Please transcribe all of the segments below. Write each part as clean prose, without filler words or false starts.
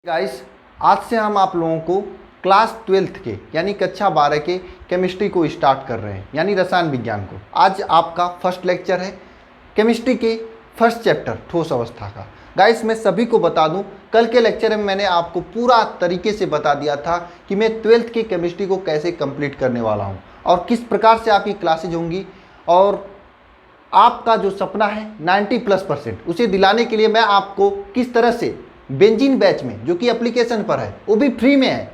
Guys, आज से हम आप लोगों को क्लास 12th के यानी कक्षा 12 के केमिस्ट्री को स्टार्ट कर रहे हैं, यानी रसायन विज्ञान को। आज आपका फर्स्ट लेक्चर है केमिस्ट्री के फर्स्ट चैप्टर ठोस अवस्था का। गाइस, मैं सभी को बता दूं, कल के लेक्चर में मैंने आपको पूरा तरीके से बता दिया था कि मैं 12th के केमिस्ट्री को कैसे कंप्लीट करने वाला हूँ और किस प्रकार से आपकी क्लासेज होंगी, और आपका जो सपना है 90+% उसे दिलाने के लिए मैं आपको किस तरह से बेंजीन बैच में, जो कि एप्लीकेशन पर है, वो भी फ्री में है,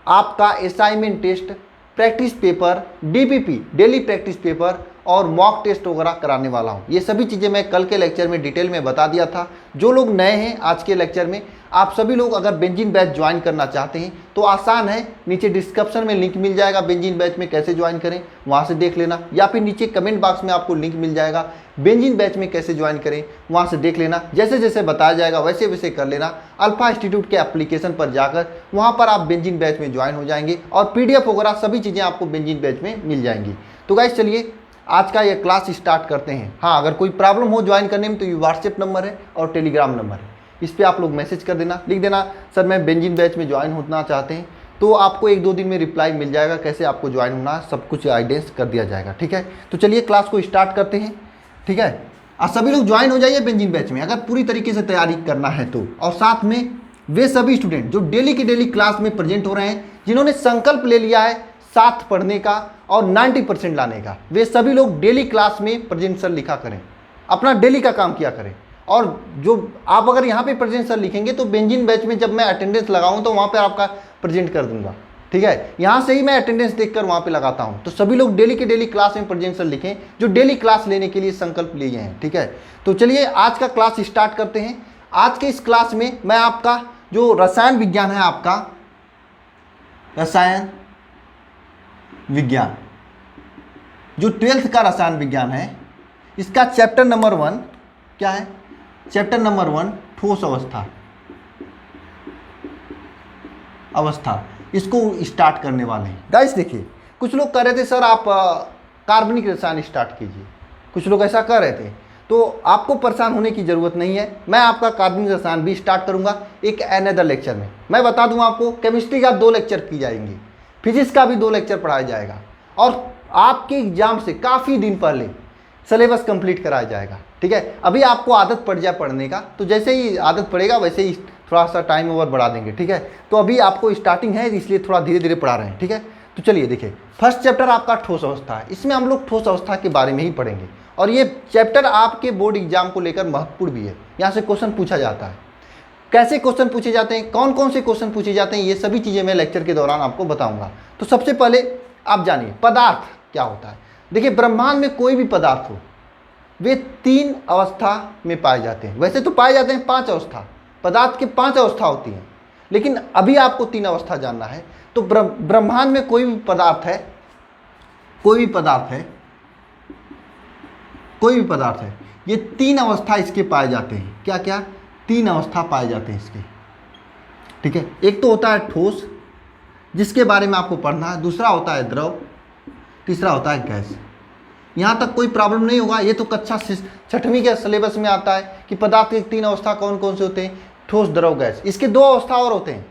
आपका assignment test, practice paper, DPP daily practice paper और मॉक टेस्ट वगैरह कराने वाला हूँ। ये सभी चीज़ें मैं कल के लेक्चर में डिटेल में बता दिया था। जो लोग नए हैं आज के लेक्चर में, आप सभी लोग अगर बेंजीन बैच ज्वाइन करना चाहते हैं तो आसान है, नीचे डिस्क्रिप्शन में लिंक मिल जाएगा बेंजीन बैच में कैसे ज्वाइन करें, वहाँ से देख लेना, या फिर नीचे कमेंट बॉक्स में आपको लिंक मिल जाएगा बेंजीन बैच में कैसे ज्वाइन करें, वहाँ से देख लेना। जैसे जैसे बताया जाएगा वैसे वैसे कर लेना। अल्फा इंस्टीट्यूट के एप्लीकेशन पर जाकर वहाँ पर आप बेंजीन बैच में ज्वाइन हो जाएंगे और PDF वगैरह सभी चीज़ें आपको बेंजीन बैच में मिल जाएंगी। तो गाइस, चलिए आज का ये क्लास स्टार्ट करते हैं। हाँ, अगर कोई प्रॉब्लम हो ज्वाइन करने में तो ये व्हाट्सएप नंबर है और टेलीग्राम नंबर है, इस पर आप लोग मैसेज कर देना, लिख देना सर मैं बेंजीन बैच में ज्वाइन होना चाहते हैं, तो आपको 1-2 दिन में रिप्लाई मिल जाएगा कैसे आपको ज्वाइन होना है, सब कुछ गाइडेंस कर दिया जाएगा। ठीक है, तो चलिए क्लास को स्टार्ट करते हैं। ठीक है, और सभी लोग ज्वाइन हो जाइए बेंजीन बैच में अगर पूरी तरीके से तैयारी करना है तो। और साथ में वे सभी स्टूडेंट जो डेली की डेली क्लास में प्रेजेंट हो रहे हैं, जिन्होंने संकल्प ले लिया है साथ पढ़ने का और 90% लाने का, वे सभी लोग डेली क्लास में प्रेजेंट सर लिखा करें, अपना डेली का काम किया करें। और जो आप अगर यहाँ पे प्रेजेंट सर लिखेंगे तो बेंजीन बैच में जब मैं अटेंडेंस लगाऊँ तो वहाँ पे आपका प्रेजेंट कर दूंगा। ठीक है, यहाँ से ही मैं अटेंडेंस देखकर वहाँ पे लगाता हूँ। तो सभी लोग डेली के डेली क्लास में प्रेजेंट सर लिखें जो डेली क्लास लेने के लिए संकल्प लिए हैं। ठीक है, तो चलिए आज का क्लास स्टार्ट करते हैं। आज के इस क्लास में मैं आपका जो रसायन विज्ञान है, आपका रसायन विज्ञान जो 12th का रसायन विज्ञान है, इसका चैप्टर नंबर 1 क्या है? चैप्टर नंबर 1 ठोस अवस्था, इसको स्टार्ट करने वाले हैं। गाइस देखिए, कुछ लोग कह रहे थे सर आप कार्बनिक रसायन स्टार्ट कीजिए, कुछ लोग ऐसा कह रहे थे, तो आपको परेशान होने की ज़रूरत नहीं है। मैं आपका कार्बनिक रसायन भी स्टार्ट करूंगा एक अनदर लेक्चर में। मैं बता दूं आपको, केमिस्ट्री का 2 लेक्चर की जाएंगे, फिजिक्स का भी 2 लेक्चर पढ़ाया जाएगा, और आपके एग्जाम से काफ़ी दिन पहले सिलेबस कंप्लीट कराया जाएगा। ठीक है, अभी आपको आदत पड़ जाए पढ़ने का, तो जैसे ही आदत पड़ेगा वैसे ही थोड़ा सा टाइम ओवर बढ़ा देंगे। ठीक है, तो अभी आपको स्टार्टिंग है इसलिए थोड़ा धीरे धीरे पढ़ा रहे हैं। ठीक है, तो चलिए देखिए, फर्स्ट चैप्टर आपका ठोस अवस्था है। इसमें हम लोग ठोस अवस्था के बारे में ही पढ़ेंगे, और ये चैप्टर आपके बोर्ड एग्जाम को लेकर महत्वपूर्ण भी है। यहाँ से क्वेश्चन पूछा जाता है, कैसे क्वेश्चन पूछे जाते हैं, कौन कौन से क्वेश्चन पूछे जाते हैं, ये सभी चीज़ें मैं लेक्चर के दौरान आपको बताऊँगा। तो सबसे पहले आप जानिए पदार्थ क्या होता है। देखिए, ब्रह्मांड में कोई भी पदार्थ हो, वे 3 अवस्था में पाए जाते हैं। वैसे तो पाए जाते हैं 5 अवस्था, पदार्थ के 5 अवस्था होती हैं, लेकिन अभी आपको 3 अवस्था जानना है। तो ब्रह्मांड में कोई भी पदार्थ है, कोई भी पदार्थ है, ये 3 अवस्था इसके पाए जाते हैं। क्या क्या? 3 अवस्था पाए जाते हैं इसके। ठीक है, एक तो होता है ठोस, जिसके बारे में आपको पढ़ना है, दूसरा होता है द्रव, तीसरा होता है गैस। यहाँ तक कोई प्रॉब्लम नहीं होगा, ये तो कक्षा 6वीं के सिलेबस में आता है कि पदार्थ के 3 अवस्था कौन कौन से होते हैं, ठोस, द्रव, गैस। इसके 2 अवस्था और होते हैं,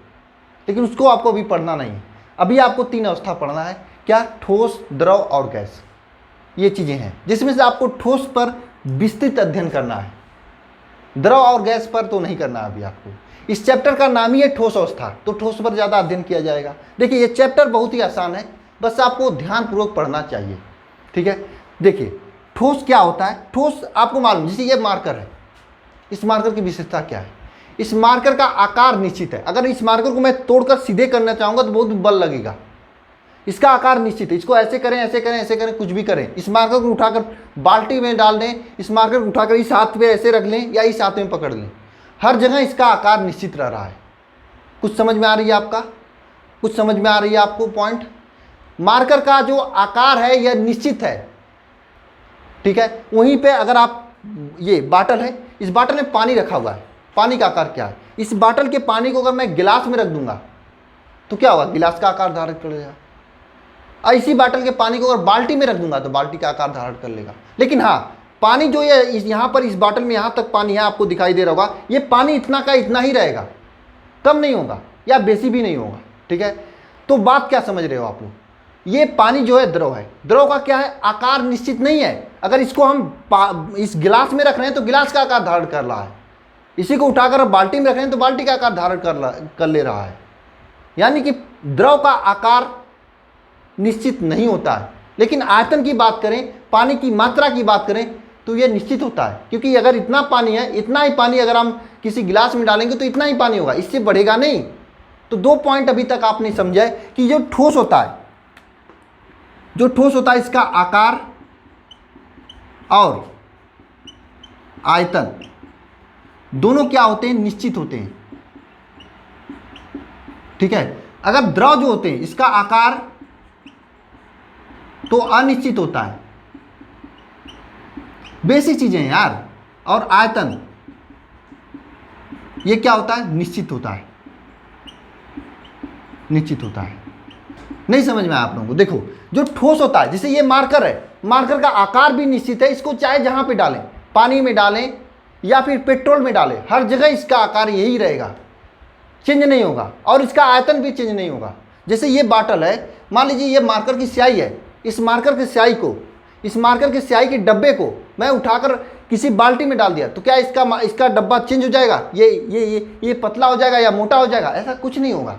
लेकिन उसको आपको अभी पढ़ना नहीं है। अभी आपको 3 अवस्था पढ़ना है। क्या? ठोस, द्रव और गैस, ये चीज़ें हैं जिसमें से आपको ठोस पर विस्तृत अध्ययन करना है, द्रव और गैस पर तो नहीं करना अभी आपको। इस चैप्टर का नाम ही है ठोस अवस्था, तो ठोस पर ज़्यादा अध्ययन किया जाएगा। देखिए, ये चैप्टर बहुत ही आसान है, बस आपको ध्यानपूर्वक पढ़ना चाहिए। ठीक है, देखिए ठोस क्या होता है। ठोस आपको मालूम, जैसे ये मार्कर है, इस मार्कर की विशेषता क्या है? इस मार्कर का आकार निश्चित है। अगर इस मार्कर को मैं तोड़कर सीधे करना चाहूँगा तो बहुत बल लगेगा। इसका आकार निश्चित है, इसको ऐसे करें, ऐसे करें, ऐसे करें, कुछ भी करें। इस मार्कर को उठाकर बाल्टी में डाल दें, इस मार्कर को उठाकर इस हाथ में ऐसे रख लें या इस हाथ में पकड़ लें, हर जगह इसका आकार निश्चित रह रहा है। कुछ समझ में आ रही है आपका? कुछ समझ में आ रही है आपको पॉइंट? मार्कर का जो आकार है यह निश्चित है। ठीक है, वहीं पे अगर आप, ये बाटल है, इस बाटल में पानी रखा हुआ है, पानी का आकार क्या है? इस बाटल के पानी को अगर मैं गिलास में रख दूंगा तो क्या होगा? गिलास का आकार धारण कर लेगा। और इसी बाटल के पानी को अगर बाल्टी में रख दूंगा तो बाल्टी का आकार धारण कर लेगा। लेकिन हाँ, पानी जो ये यहाँ पर इस बाटल में यहाँ तक पानी है, आपको दिखाई दे रहा होगा, ये पानी इतना का इतना ही रहेगा। कम नहीं होगा या बेसी भी नहीं होगा। ठीक है, तो बात क्या समझ रहे हो आप लोग, ये पानी जो है द्रव है, द्रव का क्या है, आकार निश्चित नहीं है। अगर इसको हम इस गिलास में रख रहे हैं तो गिलास का आकार धारण कर रहा है, इसी को उठाकर बाल्टी में रख रहे हैं तो बाल्टी का आकार धारण कर ले रहा है। यानी कि द्रव का आकार निश्चित नहीं होता है। लेकिन आयतन की बात करें, पानी की मात्रा की बात करें तो यह निश्चित होता है, क्योंकि अगर इतना पानी है, इतना ही पानी अगर हम किसी गिलास में डालेंगे तो इतना ही पानी होगा, इससे बढ़ेगा नहीं। तो 2 पॉइंट अभी तक आपने समझा कि जो ठोस होता है, इसका आकार और आयतन दोनों क्या होते हैं, निश्चित होते हैं। ठीक है, अगर द्रव जो होते हैं इसका आकार तो अनिश्चित होता है, बेसिक चीजें हैं यार। और आयतन ये क्या होता है, निश्चित होता है, निश्चित होता है। नहीं समझ में आया आप लोगों को? देखो, जो ठोस होता है, जैसे ये मार्कर है, मार्कर का आकार भी निश्चित है, इसको चाहे जहां पे डालें, पानी में डालें या फिर पेट्रोल में डालें, हर जगह इसका आकार यही रहेगा, चेंज नहीं होगा, और इसका आयतन भी चेंज नहीं होगा। जैसे ये बाटल है, मान लीजिए ये मार्कर की स्याही है, इस मार्कर की स्याही के डब्बे को मैं उठाकर किसी बाल्टी में डाल दिया तो क्या इसका डब्बा चेंज हो जाएगा, ये पतला हो जाएगा या मोटा हो जाएगा? ऐसा कुछ नहीं होगा।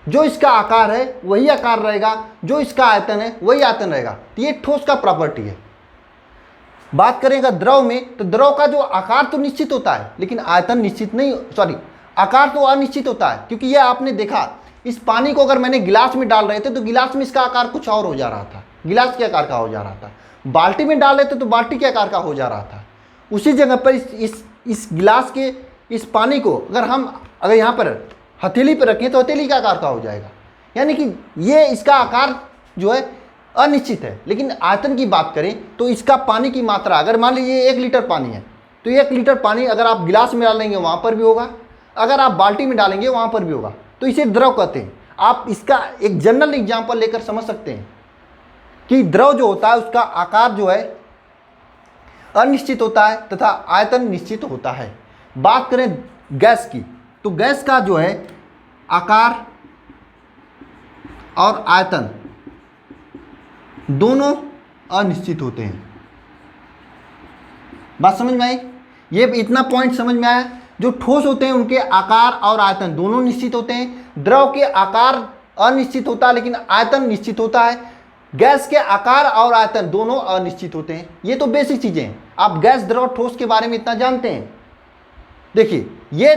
जो इसका आकार है वही आकार रहेगा, जो इसका आयतन है वही आयतन रहेगा। तो ये ठोस का प्रॉपर्टी है। बात करेंगे द्रव में, तो द्रव का जो आकार तो निश्चित होता है लेकिन आयतन निश्चित नहीं, आकार तो अनिश्चित होता है। क्योंकि ये आपने देखा, इस पानी को अगर मैंने गिलास में डाल रहे थे तो गिलास में इसका आकार कुछ और हो जा रहा था, गिलास के आकार का हो जा रहा था। बाल्टी में डाल रहे थे तो बाल्टी के आकार का हो जा रहा था। उसी जगह पर इस गिलास के इस पानी को अगर यहाँ पर हथेली पर रखें तो हथेली का आकार का हो जाएगा। यानी कि ये इसका आकार जो है अनिश्चित है। लेकिन आयतन की बात करें तो इसका पानी की मात्रा, अगर मान लीजिए 1 लीटर पानी है तो 1 लीटर पानी अगर आप गिलास में डालेंगे वहाँ पर भी होगा, अगर आप बाल्टी में डालेंगे वहाँ पर भी होगा। तो इसे द्रव कहते हैं। आप इसका एक जनरल एग्जाम्पल लेकर समझ सकते हैं कि द्रव जो होता है उसका आकार जो है अनिश्चित होता है तथा आयतन निश्चित होता है। बात करें गैस की, तो गैस का जो है आकार और आयतन दोनों अनिश्चित होते हैं। बात समझ में आई? ये इतना पॉइंट समझ में आया? जो ठोस होते हैं उनके आकार और आयतन दोनों निश्चित होते हैं। द्रव के आकार अनिश्चित होता है लेकिन आयतन निश्चित होता है। गैस के आकार और आयतन दोनों अनिश्चित होते हैं। ये तो बेसिक चीजें हैं। आप गैस, द्रव, ठोस के बारे में इतना जानते हैं। देखिए, ये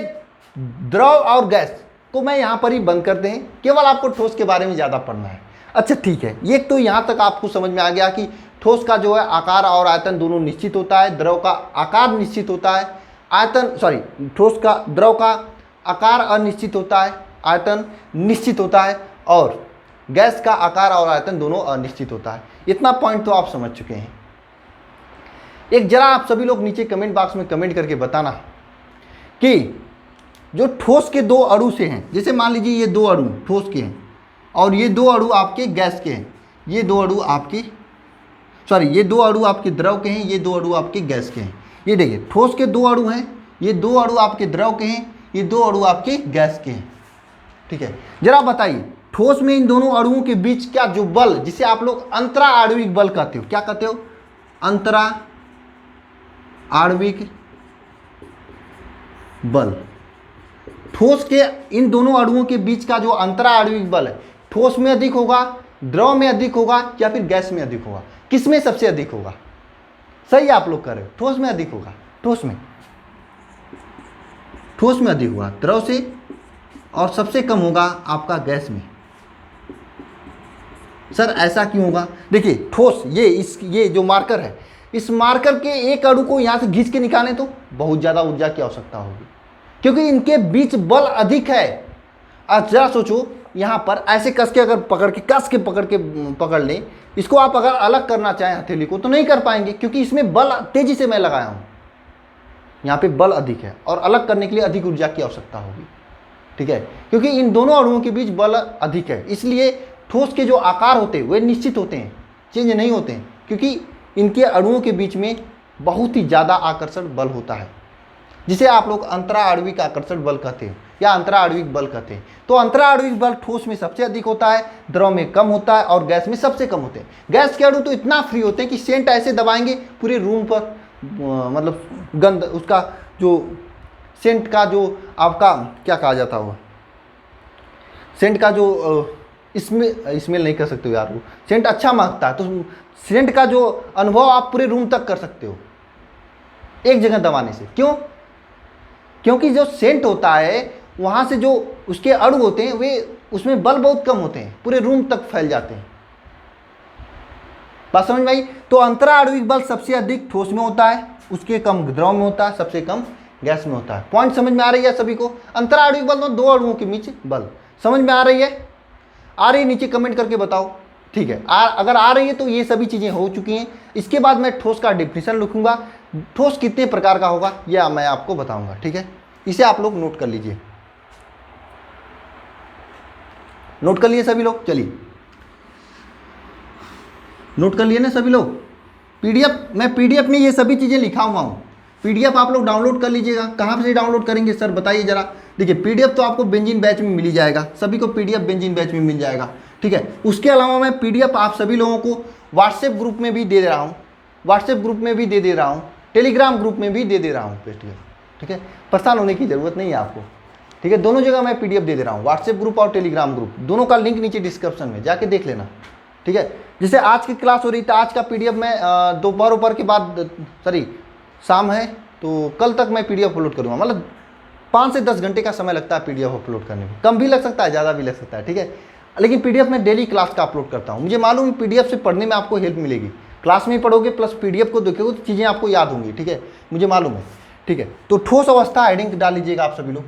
द्रव और गैस को मैं यहां पर ही बंद कर दें, केवल आपको ठोस के बारे में ज्यादा पढ़ना है। अच्छा ठीक है, ये तो यहां तक आपको समझ में आ गया कि ठोस का जो है आकार और आयतन दोनों निश्चित होता है। द्रव का आकार निश्चित होता है, द्रव का आकार अनिश्चित होता है, आयतन निश्चित होता है, और गैस का आकार और आयतन दोनों अनिश्चित होता है। इतना पॉइंट तो आप समझ चुके हैं। एक जरा आप सभी लोग नीचे कमेंट बॉक्स में कमेंट करके बताना कि जो ठोस के 2 अणु से हैं, जैसे मान लीजिए ये 2 अणु ठोस के हैं और ये 2 अणु आपके गैस के हैं, ये 2 अणु आपके द्रव के हैं, ये 2 अणु आपके गैस के हैं। ये देखिए, ठोस के 2 अणु हैं, ये 2 अणु आपके द्रव के हैं, ये 2 अणु आपके गैस के हैं। ठीक है, जरा बताइए ठोस में इन दोनों अणुओं के बीच क्या जो बल, जिसे आप लोग अंतरा आणविक बल कहते हो, क्या कहते हो? अंतरा आणविक बल। ठोस के इन दोनों अणुओं के बीच का जो अंतरा आणविक बल है, ठोस में अधिक होगा, द्रव में अधिक होगा या फिर गैस में अधिक होगा? किसमें सबसे अधिक होगा? सही आप लोग कर रहे हो, ठोस में अधिक होगा। ठोस में अधिक होगा द्रव से, और सबसे कम होगा आपका गैस में। सर ऐसा क्यों होगा? देखिए, ठोस ये जो मार्कर है, इस मार्कर के एक अणु को यहां से खींच के निकालें तो बहुत ज्यादा ऊर्जा की आवश्यकता होगी, क्योंकि इनके बीच बल अधिक है। अब जरा सोचो, यहां पर ऐसे कस के पकड़ लें, इसको आप अगर अलग करना चाहें हथेली को तो नहीं कर पाएंगे, क्योंकि इसमें बल तेजी से मैं लगाया हूं, यहाँ पे बल अधिक है और अलग करने के लिए अधिक ऊर्जा की आवश्यकता होगी। ठीक है, क्योंकि इन दोनों अणुओं के बीच बल अधिक है, इसलिए ठोस के जो आकार होते हैं वे निश्चित होते हैं, चेंज नहीं होते हैं, क्योंकि इनके अणुओं के बीच में बहुत ही ज़्यादा आकर्षण बल होता है, जिसे आप लोग अंतरा आणविक आकर्षण बल कहते हैं। या अंतराणविक बल कहते हैं। तो अंतराणविक बल ठोस में सबसे अधिक होता है, द्रव में कम होता है और गैस में सबसे कम होते हैं। गैस के अणु तो इतना फ्री होते हैं कि सेंट ऐसे दबाएंगे पूरे रूम पर मतलब गंध उसका जो सेंट का जो आपका क्या कहा जाता होगा, सेंट का जो स्मेल नहीं कर सकते हो यार, वो सेंट अच्छा महकता है। तो सेंट का जो अनुभव आप पूरे रूम तक कर सकते हो एक जगह दबाने से। क्यों? क्योंकि जो सेंट होता है वहाँ से जो उसके अणु होते हैं वे उसमें बल बहुत कम होते हैं, पूरे रूम तक फैल जाते हैं। बात समझ में आई? तो अंतराणविक बल सबसे अधिक ठोस में होता है, उसके कम द्रव में होता है, सबसे कम गैस में होता है। पॉइंट समझ में आ रही है सभी को? अंतराणविक बल दो अणुओं के बीच बल समझ में आ रही है? आ रही? नीचे कमेंट करके बताओ। ठीक है, अगर आ रही है तो ये सभी चीज़ें हो चुकी हैं। इसके बाद मैं ठोस का डिफिनीशन लिखूंगा, ठोस कितने प्रकार का होगा यह मैं आपको बताऊंगा। ठीक है, इसे आप लोग नोट कर लीजिए। नोट कर लिए सभी लोग? चलिए नोट कर लिए ना सभी लोग? मैं पीडीएफ में ये सभी चीज़ें लिखा हुआ हूँ। पीडीएफ आप लोग डाउनलोड कर लीजिएगा। कहाँ से डाउनलोड करेंगे सर बताइए जरा? देखिए पीडीएफ तो आपको बेंजीन बैच में मिल ही जाएगा, सभी को पीडीएफ बेंजीन बैच में मिल जाएगा। ठीक है, उसके अलावा मैं पीडीएफ आप सभी लोगों को व्हाट्सएप ग्रुप में भी दे रहा हूँ, व्हाट्सएप ग्रुप में भी दे रहा हूँ, टेलीग्राम ग्रुप में भी दे रहा हूँ पीडीएफ। ठीक है, परेशान होने की ज़रूरत नहीं है आपको। ठीक है, दोनों जगह मैं पीडीएफ दे रहा हूँ, व्हाट्सएप ग्रुप और टेलीग्राम ग्रुप, दोनों का लिंक नीचे डिस्क्रिप्शन में जाके देख लेना। ठीक है, जैसे आज की क्लास हो रही थी, आज का पीडीएफ मैं दोपहर के बाद शाम है तो कल तक मैं पीडीएफ अपलोड करूँगा। मतलब 5 से 10 घंटे का समय लगता है पीडीएफ अपलोड करने में, कम भी लग सकता है, ज़्यादा भी लग सकता है। ठीक है, लेकिन पीडीएफ मैं डेली क्लास का अपलोड करता हूँ। मुझे मालूम है पीडीएफ से पढ़ने में आपको हेल्प मिलेगी, क्लास में ही पढ़ोगे प्लस पीडीएफ को देखोगे तो चीज़ें आपको याद होंगी। ठीक है, मुझे मालूम है। ठीक है, तो ठोस अवस्था हेडिंग डाल लीजिएगा आप सभी लोग।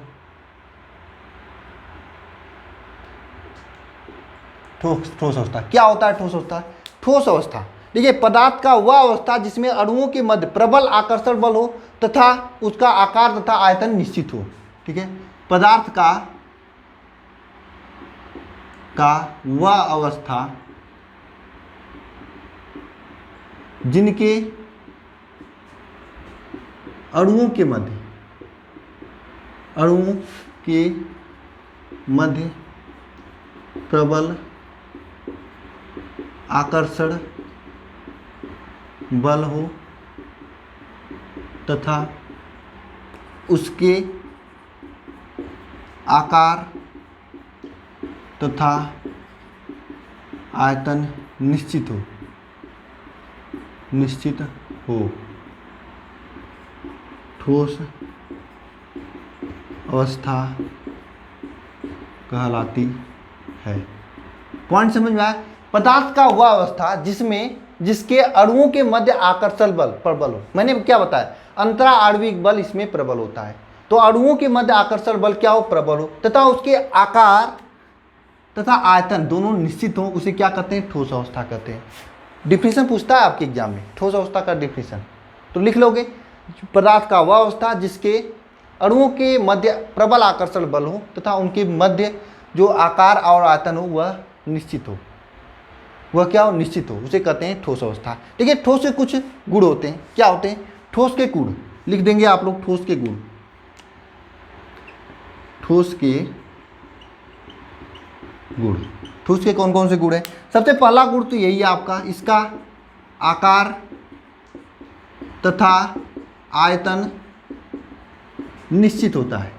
ठोस अवस्था क्या होता है? ठोस अवस्था, ठोस अवस्था देखिए पदार्थ का वह अवस्था जिसमें अणुओं के मध्य प्रबल आकर्षण बल हो तथा उसका आकार तथा आयतन निश्चित हो। ठीक है, पदार्थ का वह अवस्था जिनके अणुओं के मध्य प्रबल आकर्षण बल हो तथा उसके आकार तथा आयतन निश्चित हो ठोस अवस्था कहलाती है। पॉइंट समझ में आया? पदार्थ का वह अवस्था जिसके अणुओं के मध्य आकर्षण बल प्रबल हो। मैंने क्या बताया? अंतराणविक बल इसमें प्रबल होता है। तो अणुओं के मध्य आकर्षण बल क्या हो? प्रबल हो तथा उसके आकार तथा आयतन दोनों निश्चित हो, उसे क्या कहते हैं? ठोस अवस्था कहते हैं। डिफिनीशन पूछता है आपके एग्जाम में ठोस अवस्था का डिफिनीशन, तो लिख लोगे पदार्थ का वह अवस्था जिसके अणुओं के मध्य प्रबल आकर्षण बल हो तथा उनके मध्य जो आकार और आयतन हो वह निश्चित हो। वह क्या हो? निश्चित हो, उसे कहते हैं ठोस अवस्था। ठीक है, ठोस के कुछ गुण होते हैं। क्या होते हैं? ठोस के गुण लिख देंगे आप लोग। ठोस के गुण, ठोस के कौन कौन से गुण हैं? सबसे पहला गुण तो यही है आपका, इसका आकार तथा आयतन निश्चित होता है।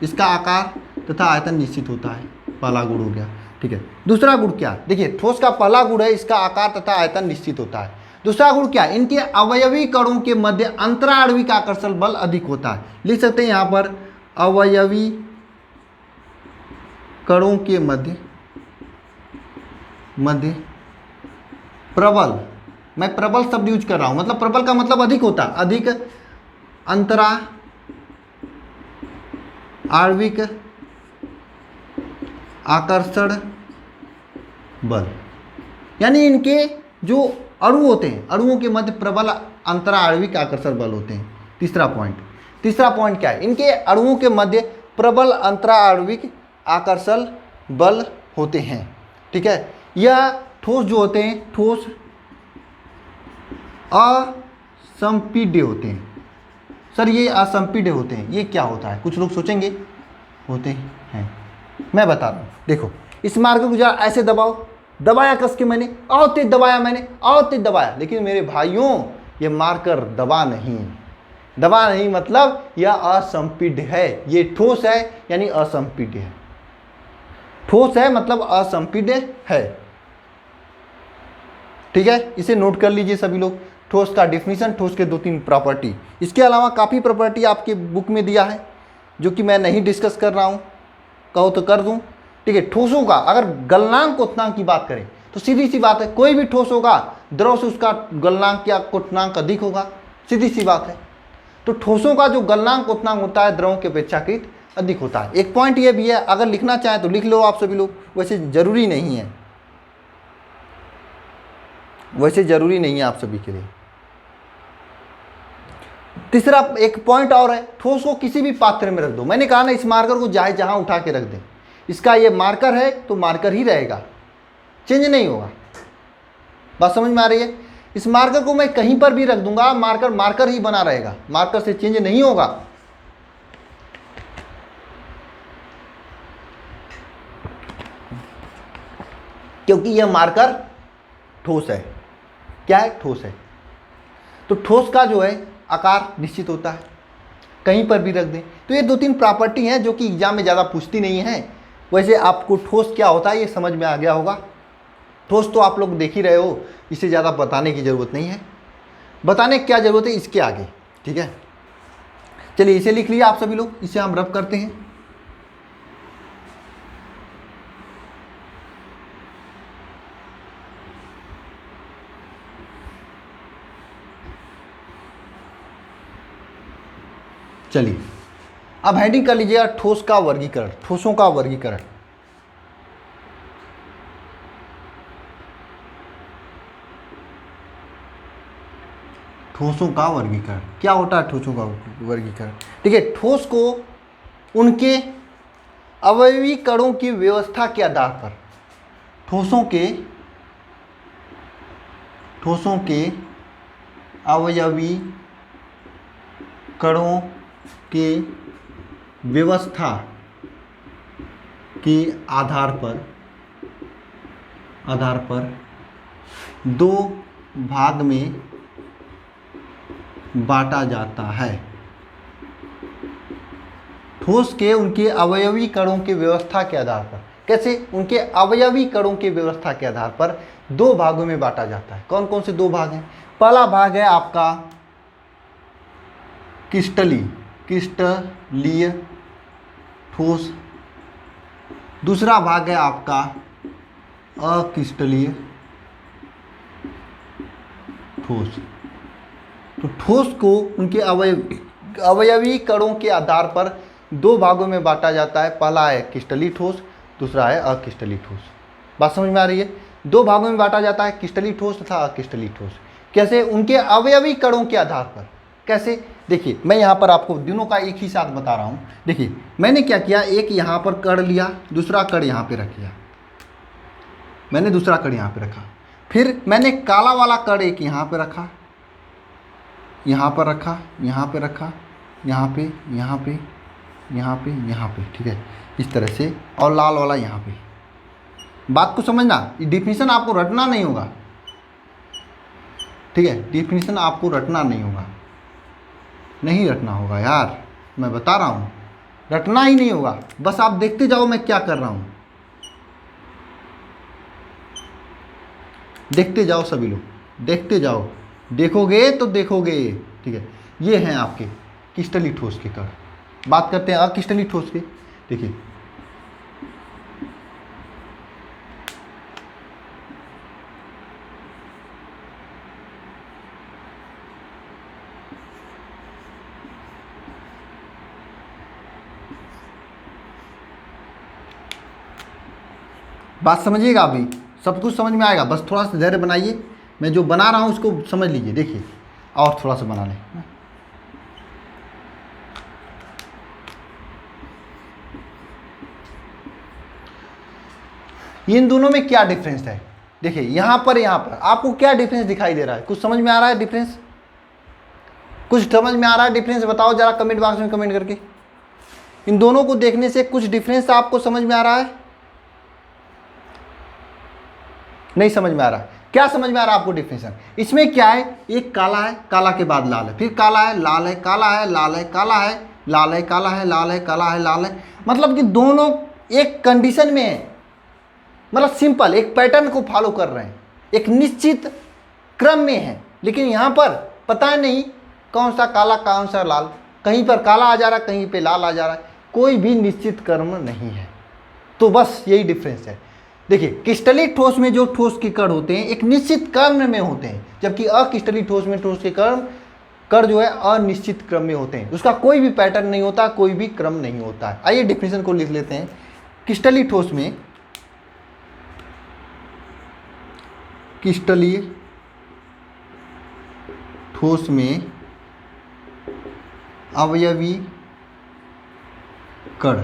इसका आकार तथा आयतन निश्चित होता है, पहला गुण हो गया। ठीक है, दूसरा गुण क्या? देखिए ठोस का पहला गुण है इसका आकार तथा आयतन निश्चित होता है। दूसरा गुण क्या? इनके अवयवी कणों के मध्य अंतराणविक आकर्षण बल अधिक होता है। लिख सकते हैं यहाँ पर अवयवी कणों के मध्य प्रबल, मैं प्रबल शब्द यूज कर रहा हूँ, मतलब प्रबल का मतलब अधिक होता है, अधिक अंतराणविक आकर्षण बल, यानी इनके जो अणु होते हैं अणुओं के मध्य प्रबल अंतराणविक आकर्षण बल होते हैं। तीसरा पॉइंट क्या है? इनके अणुओं के मध्य प्रबल अंतराणविक आकर्षण बल होते हैं। ठीक है, यह ठोस जो होते हैं ठोस असंपीड्य होते हैं। सर ये असंपीड होते हैं, ये क्या होता है? कुछ लोग सोचेंगे होते हैं, मैं बता रहा हूँ। देखो इस मार्कर को जरा ऐसे दबाओ, दबाया कस के मैंने, और तेज दबाया मैंने, और तेज दबाया, लेकिन मेरे भाइयों ये मार्कर दबा नहीं, मतलब यह असंपीड है। ये ठोस है यानी असंपीड है। ठोस है मतलब असंपीड है। ठीक है, इसे नोट कर लीजिए सभी लोग। ठोस का डिफिनीशन, ठोस के 2-3 प्रॉपर्टी। इसके अलावा काफ़ी प्रॉपर्टी आपके बुक में दिया है जो कि मैं नहीं डिस्कस कर रहा हूँ, कहो तो कर दूँ। ठीक है, ठोसों का अगर गलनांक क्वथनांक की बात करें तो सीधी सी बात है, कोई भी ठोस होगा द्रव से उसका गलनांक या क्वथनांक अधिक होगा, सीधी सी बात है। तो ठोसों का जो गलनांक क्वथनांक होता है द्रव के अपेक्षाकृत अधिक होता है। एक पॉइंट ये भी है, अगर लिखना चाहें तो लिख लो आप सभी लोग, वैसे जरूरी नहीं है, वैसे जरूरी नहीं है आप सभी के लिए। तीसरा एक पॉइंट और है, ठोस को किसी भी पात्र में रख दो। मैंने कहा ना इस मार्कर को चाहे जहां उठा के रख दें, इसका ये मार्कर है तो मार्कर ही रहेगा, चेंज नहीं होगा। बात समझ में आ रही है? इस मार्कर को मैं कहीं पर भी रख दूंगा, मार्कर मार्कर ही बना रहेगा, मार्कर से चेंज नहीं होगा। क्योंकि यह मार्कर ठोस है। क्या है? ठोस है। तो ठोस का जो है आकार निश्चित होता है, कहीं पर भी रख दें। तो ये 2-3 प्रॉपर्टी हैं जो कि एग्जाम में ज़्यादा पूछती नहीं है। वैसे आपको ठोस क्या होता है ये समझ में आ गया होगा। ठोस तो आप लोग देख ही रहे हो, इसे ज़्यादा बताने की ज़रूरत नहीं है। बताने की क्या ज़रूरत है इसके आगे। ठीक है, चलिए इसे लिख लिया आप सभी लोग, इसे हम रब करते हैं। चलिए अब हेडिंग कर लीजिएगा ठोस का वर्गीकरण, ठोसों का वर्गीकरण। ठोसों का वर्गीकरण क्या होता है? ठोसों का वर्गीकरण, ठीक है, ठोस को उनके अवयवी कणों की व्यवस्था के आधार पर, ठोसों के अवयवी कणों के व्यवस्था के आधार पर 2 भाग में बांटा जाता है। ठोस के उनके अवयवी कणों की व्यवस्था के आधार पर, कैसे? उनके अवयवी कणों की व्यवस्था के आधार पर 2 भागों में बांटा जाता है। कौन कौन से 2 भाग हैं? पहला भाग है आपका क्रिस्टलीय ठोस, दूसरा भाग है आपका अक्रिस्टलीय ठोस। तो ठोस को उनके अवयवी कणों के आधार पर 2 भागों में बांटा जाता है। पहला है क्रिस्टलीय ठोस, दूसरा है अक्रिस्टलीय ठोस। बात समझ में आ रही है? 2 भागों में बांटा जाता है, क्रिस्टलीय ठोस तथा अक्रिस्टलीय ठोस। कैसे? उनके अवयवी कणों के आधार पर। कैसे? देखिए मैं यहाँ पर आपको दोनों का एक ही साथ बता रहा हूँ। देखिए मैंने क्या किया, एक यहाँ पर कण लिया, दूसरा कण यहाँ पे रख लिया, मैंने दूसरा कण यहाँ पे रखा। फिर मैंने काला वाला कण एक यहाँ पे रखा, यहाँ पर रखा, यहाँ पे रखा, यहाँ पे, यहाँ पे, यहाँ पे, यहाँ पे, ठीक है, इस तरह से, और लाल वाला यहाँ पे। बात को समझना, डिफिनीशन आपको रटना नहीं होगा, ठीक है, डिफिनीशन आपको रटना नहीं होगा, नहीं रटना होगा यार, मैं बता रहा हूँ, रटना ही नहीं होगा, बस आप देखते जाओ मैं क्या कर रहा हूँ, देखते जाओ सभी लोग, देखते जाओ, देखोगे तो देखोगे, ठीक है। ये हैं आपके क्रिस्टलीय ठोस के कण। बात करते हैं अक्रिस्टलीय ठोस के। देखिए बात समझिएगा, अभी सब कुछ समझ में आएगा, बस थोड़ा सा धैर्य बनाइए, मैं जो बना रहा हूँ उसको समझ लीजिए। देखिए और थोड़ा सा बना लें। इन दोनों में क्या डिफरेंस है? देखिए यहाँ पर आपको क्या डिफरेंस दिखाई दे रहा है? कुछ समझ में आ रहा है डिफरेंस? कुछ समझ में आ रहा है डिफरेंस? बताओ जरा कमेंट बॉक्स में कमेंट करके। इन दोनों को देखने से कुछ डिफरेंस आपको समझ में आ रहा है? नहीं समझ में आ रहा? क्या समझ में आ रहा है आपको डिफिनेशन? इसमें क्या है, एक काला है, काला के बाद लाल है, फिर काला है, लाल है, काला है, लाल है, काला है, लाल है, काला है, लाल है, काला है, लाल है। मतलब कि दोनों एक कंडीशन में है, मतलब सिंपल एक पैटर्न को फॉलो कर रहे हैं, एक निश्चित क्रम में है। लेकिन यहाँ पर पता नहीं कौन सा काला कौन सा लाल, कहीं पर काला आ जा रहा है, कहीं पे लाल आ जा रहा है, कोई भी निश्चित क्रम नहीं है। तो बस यही डिफरेंस है। देखिए क्रिस्टलीय ठोस में जो ठोस के कण होते हैं एक निश्चित क्रम में होते हैं, जबकि अक्रिस्टलीय ठोस में ठोस के कण जो है अनिश्चित क्रम में होते हैं, उसका कोई भी पैटर्न नहीं होता, कोई भी क्रम नहीं होता है। आइए डिफिनेशन को लिख लेते हैं। क्रिस्टलीय ठोस में अवयवी कण,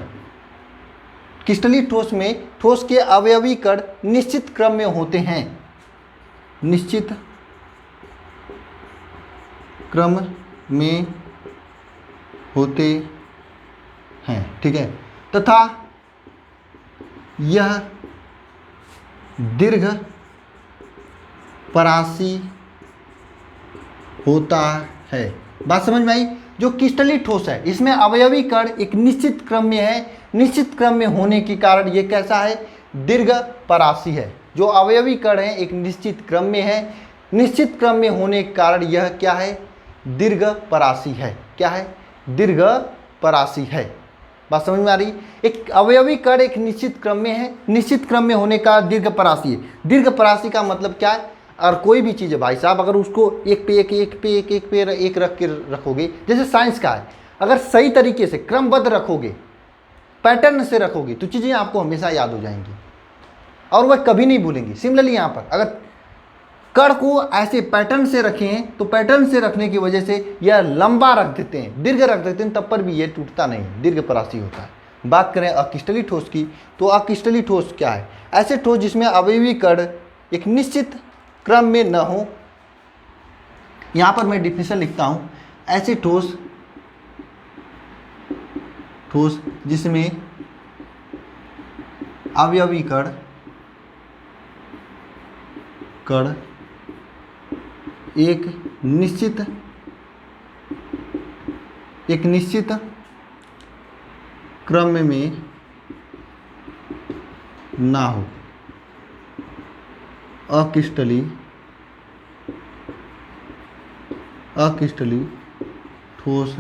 क्रिस्टलीय ठोस में ठोस के अवयवी कण निश्चित क्रम में होते हैं, निश्चित क्रम में होते हैं, ठीक है, तथा यह दीर्घ परासी होता है। बात समझ में आई? जो क्रिस्टलीय ठोस है इसमें अवयवी कण एक निश्चित क्रम में है, निश्चित क्रम में होने के कारण ये कैसा है, दीर्घ परासी है। जो अवयवी कण है एक निश्चित क्रम में है, निश्चित क्रम में होने के कारण यह क्या है, दीर्घ परासी है। क्या है, दीर्घ परासी है। बात समझ में आ रही? एक अवयवी कण एक निश्चित क्रम में है, निश्चित क्रम में होने का दीर्घ परासी है। दीर्घ परासी का मतलब क्या है, और कोई भी चीज़ है भाई साहब, अगर उसको एक पे एक एक पे एक एक पे एक रख के रखोगे, जैसे साइंस का है, अगर सही तरीके से क्रमबद्ध रखोगे, पैटर्न से रखोगे, तो चीज़ें आपको हमेशा याद हो जाएंगी और वह कभी नहीं भूलेंगी। सिमिलरली यहाँ पर अगर कण को ऐसे पैटर्न से रखें तो पैटर्न से रखने की वजह से यह लंबा रख देते हैं, दीर्घ रख देते हैं, तब पर भी यह टूटता नहीं, दीर्घ परासी होता है। बात करें अक्रिस्टलीय ठोस की, तो अक्रिस्टलीय ठोस क्या है, ऐसे ठोस जिसमें अवयवी कण एक निश्चित क्रम में न हो। यहाँ पर मैं डिफिनेशन लिखता हूँ, ऐसे ठोस जिसमें अवयवी कण एक निश्चित क्रम में ना हो, अक्रिस्टलीय ठोस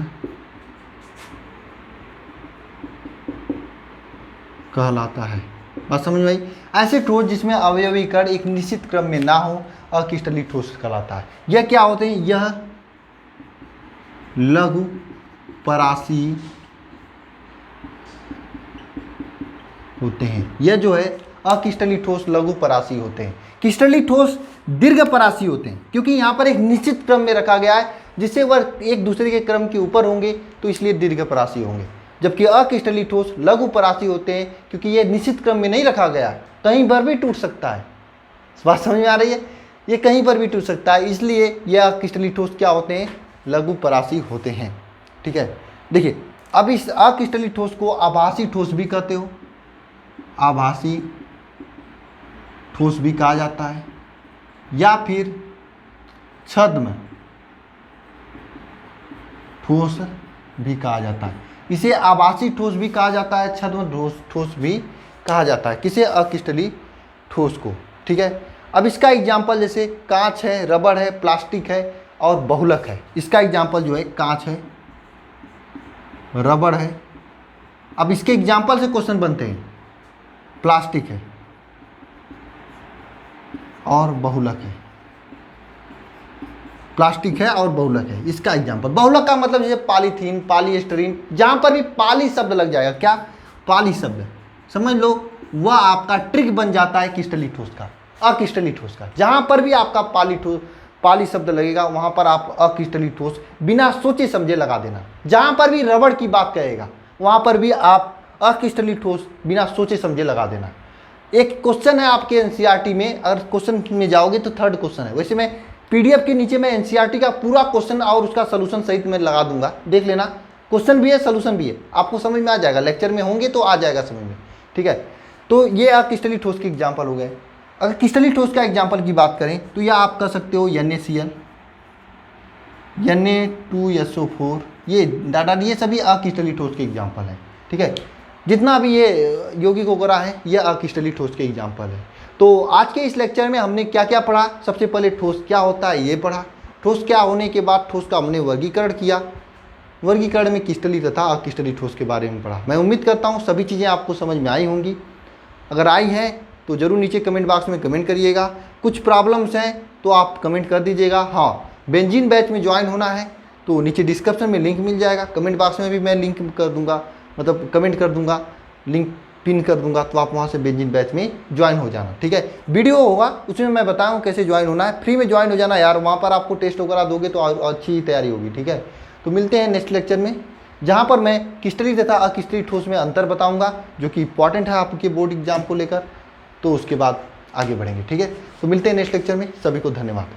कहलाता है। बात समझ में आई? ऐसे ठोस जिसमें अवयवी कण एक निश्चित क्रम में ना हो अक्रिस्टलीय ठोस कहलाता है। यह क्या होते हैं, यह लघु परासी होते हैं। यह जो है अक्रिस्टलीय ठोस लघु परासी होते हैं। क्रिस्टलीय ठोस दीर्घ परासी होते हैं, क्योंकि यहाँ पर एक निश्चित क्रम में रखा गया है, जिससे वह एक दूसरे के क्रम के ऊपर होंगे, तो इसलिए दीर्घ परासी होंगे। जबकि अक्रिस्टलीय ठोस लघु परासी होते हैं, क्योंकि ये निश्चित क्रम में नहीं रखा गया, कहीं पर भी टूट सकता है। बात समझ में आ रही है? ये कहीं पर भी टूट सकता है, इसलिए यह अक्रिस्टलीय ठोस क्या होते हैं, लघु परासी होते हैं। ठीक है, देखिए अब इस अक्रिस्टलीय ठोस को आभासी ठोस भी कहते हो, आभासी ठोस भी कहा जाता है, या फिर छद्म ठोस भी कहा जाता है। इसे आभासी ठोस भी कहा जाता है, छद्म ठोस भी कहा जाता है, किसे, अक्रिस्टलीय ठोस को। ठीक है, अब इसका एग्जाम्पल जैसे कांच है, रबड़ है, प्लास्टिक है और बहुलक है। इसका एग्जाम्पल जो है कांच है, रबड़ है। अब इसके एग्जाम्पल से क्वेश्चन बनते हैं, प्लास्टिक है और बहुलक है, प्लास्टिक है और बहुलक है। इसका एग्जाम्पल, बहुलक का मतलब जैसे पॉलीथीन, पॉलीएस्टरीन, जहाँ पर भी पाली शब्द लग जाएगा, क्या, पाली शब्द समझ लो, वह आपका ट्रिक बन जाता है क्रिस्टलीय ठोस का, अक्रिस्टलीय ठोस का। जहाँ पर भी आपका पाली शब्द लगेगा वहाँ पर आप अक्रिस्टलीय ठोस बिना सोचे समझे लगा देना। जहाँ पर भी रबड़ की बात कहेगा वहाँ पर भी आप अक्रिस्टलीय ठोस बिना सोचे समझे लगा देना। एक क्वेश्चन है आपके एनसीईआरटी में, अगर क्वेश्चन में जाओगे तो थर्ड क्वेश्चन है, वैसे मैं पीडीएफ के नीचे मैं एनसीईआरटी का पूरा क्वेश्चन और उसका सोल्यूशन सहित मैं लगा दूंगा, देख लेना। क्वेश्चन भी है, सोल्यूशन भी है, आपको समझ में आ जाएगा। लेक्चर में होंगे तो आ जाएगा समझ में, ठीक है। तो ये क्रिस्टलीय ठोस के एग्जाम्पल हो गए। अगर क्रिस्टलीय ठोस का एग्जाम्पल की बात करें तो यह आप कर सकते हो NaCl, Na2SO4, ये डाटा, ये सभी अक्रिस्टलीय ठोस के एग्जाम्पल हैं, ठीक है। जितना भी ये यौगिक वगैरह है ये अक्रिस्टलीय ठोस के एग्जाम्पल है। तो आज के इस लेक्चर में हमने क्या क्या पढ़ा? सबसे पहले ठोस क्या होता है ये पढ़ा। ठोस क्या होने के बाद ठोस का हमने वर्गीकरण किया। वर्गीकरण में क्रिस्टलीय तथा अक्रिस्टलीय ठोस के बारे में पढ़ा। मैं उम्मीद करता हूँ सभी चीज़ें आपको समझ में आई होंगी। अगर आई हैं तो ज़रूर नीचे कमेंट बॉक्स में कमेंट करिएगा। कुछ प्रॉब्लम्स हैं तो आप कमेंट कर दीजिएगा। हाँ, बेंजीन बैच में ज्वाइन होना है तो नीचे डिस्क्रिप्शन में लिंक मिल जाएगा। कमेंट बॉक्स में भी मैं लिंक कर दूंगा, मतलब कमेंट कर दूंगा, लिंक पिन कर दूंगा, तो आप वहाँ से बेंजीन बैच में ज्वाइन हो जाना, ठीक है। वीडियो होगा उसमें मैं बताऊँ कैसे ज्वाइन होना है। फ्री में ज्वाइन हो जाना यार, वहाँ पर आपको टेस्ट वगैरह दोगे तो अच्छी तैयारी होगी, ठीक है। तो मिलते हैं नेक्स्ट लेक्चर में, जहाँ पर मैं क्रिस्टलीय तथा अक्रिस्टलीय ठोस में अंतर बताऊँगा, जो कि इंपॉर्टेंट है आपके बोर्ड एग्जाम को लेकर। तो उसके बाद आगे बढ़ेंगे, ठीक है। तो मिलते हैं नेक्स्ट लेक्चर में। सभी को धन्यवाद।